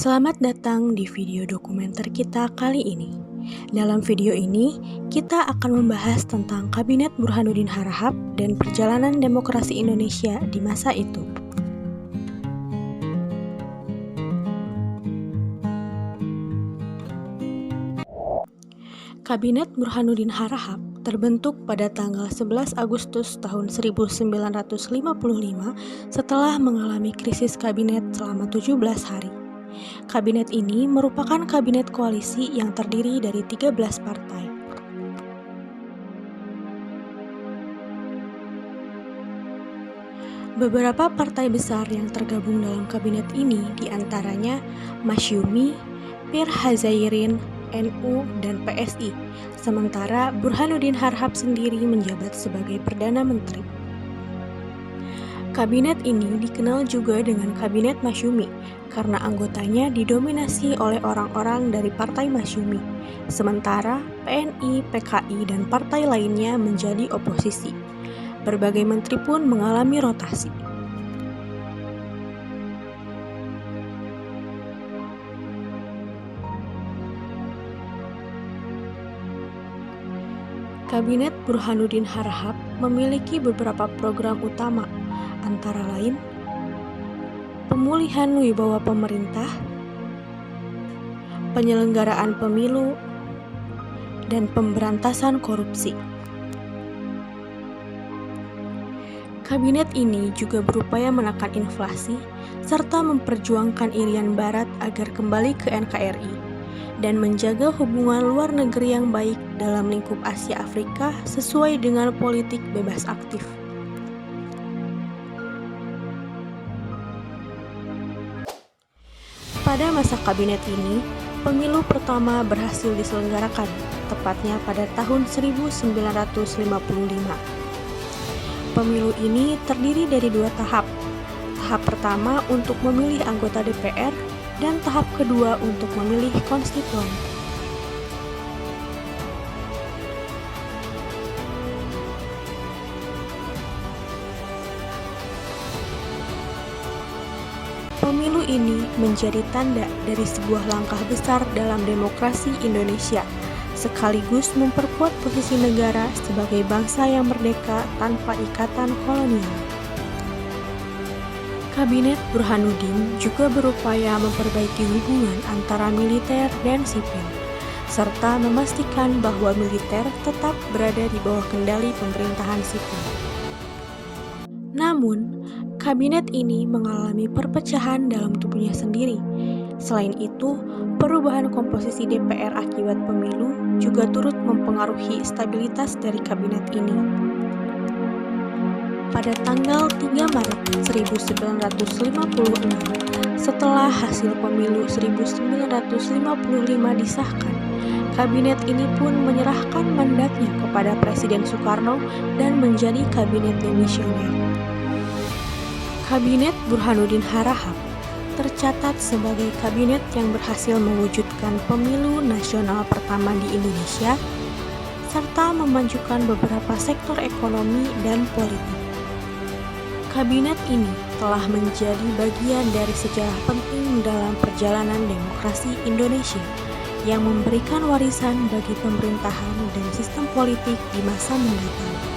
Selamat datang di video dokumenter kita kali ini. Dalam video ini, kita akan membahas tentang Kabinet Burhanuddin Harahap dan perjalanan demokrasi Indonesia di masa itu. Kabinet Burhanuddin Harahap terbentuk pada tanggal 11 Agustus tahun 1955 setelah mengalami krisis kabinet selama 17 hari. Kabinet ini merupakan kabinet koalisi yang terdiri dari 13 partai. Beberapa partai besar yang tergabung dalam kabinet ini diantaranya Masyumi, Pir Hazairin, NU, dan PSI, sementara Burhanuddin Harahap sendiri menjabat sebagai Perdana Menteri. Kabinet ini dikenal juga dengan Kabinet Masyumi karena anggotanya didominasi oleh orang-orang dari Partai Masyumi, sementara PNI, PKI, dan partai lainnya menjadi oposisi. Berbagai menteri pun mengalami rotasi. Kabinet Burhanuddin Harahap memiliki beberapa program utama, antara lain pemulihan wibawa pemerintah, penyelenggaraan pemilu, dan pemberantasan korupsi. Kabinet ini juga berupaya menekan inflasi serta memperjuangkan Irian Barat agar kembali ke NKRI dan menjaga hubungan luar negeri yang baik dalam lingkup Asia Afrika sesuai dengan politik bebas aktif. Pada masa kabinet ini, pemilu pertama berhasil diselenggarakan, tepatnya pada tahun 1955. Pemilu ini terdiri dari dua tahap. Tahap pertama untuk memilih anggota DPR dan tahap kedua untuk memilih konstituen. Pemilu ini menjadi tanda dari sebuah langkah besar dalam demokrasi Indonesia, sekaligus memperkuat posisi negara sebagai bangsa yang merdeka tanpa ikatan kolonial. Kabinet Burhanuddin juga berupaya memperbaiki hubungan antara militer dan sipil, serta memastikan bahwa militer tetap berada di bawah kendali pemerintahan sipil. Namun, kabinet ini mengalami perpecahan dalam tubuhnya sendiri. Selain itu, perubahan komposisi DPR akibat pemilu juga turut mempengaruhi stabilitas dari kabinet ini. Pada tanggal 3 Maret 1956, setelah hasil pemilu 1955 disahkan, kabinet ini pun menyerahkan mandatnya kepada Presiden Soekarno dan menjadi kabinet demisioner. Kabinet Burhanuddin Harahap tercatat sebagai kabinet yang berhasil mewujudkan pemilu nasional pertama di Indonesia, serta memajukan beberapa sektor ekonomi dan politik. Kabinet ini telah menjadi bagian dari sejarah penting dalam perjalanan demokrasi Indonesia yang memberikan warisan bagi pemerintahan dan sistem politik di masa mendatang.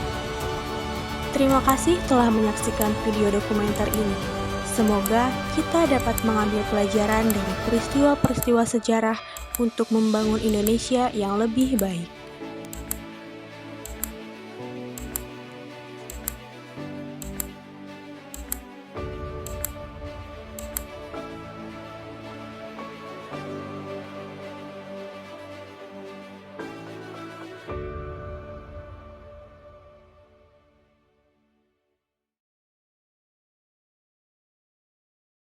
Terima kasih telah menyaksikan video dokumenter ini. Semoga kita dapat mengambil pelajaran dari peristiwa-peristiwa sejarah untuk membangun Indonesia yang lebih baik.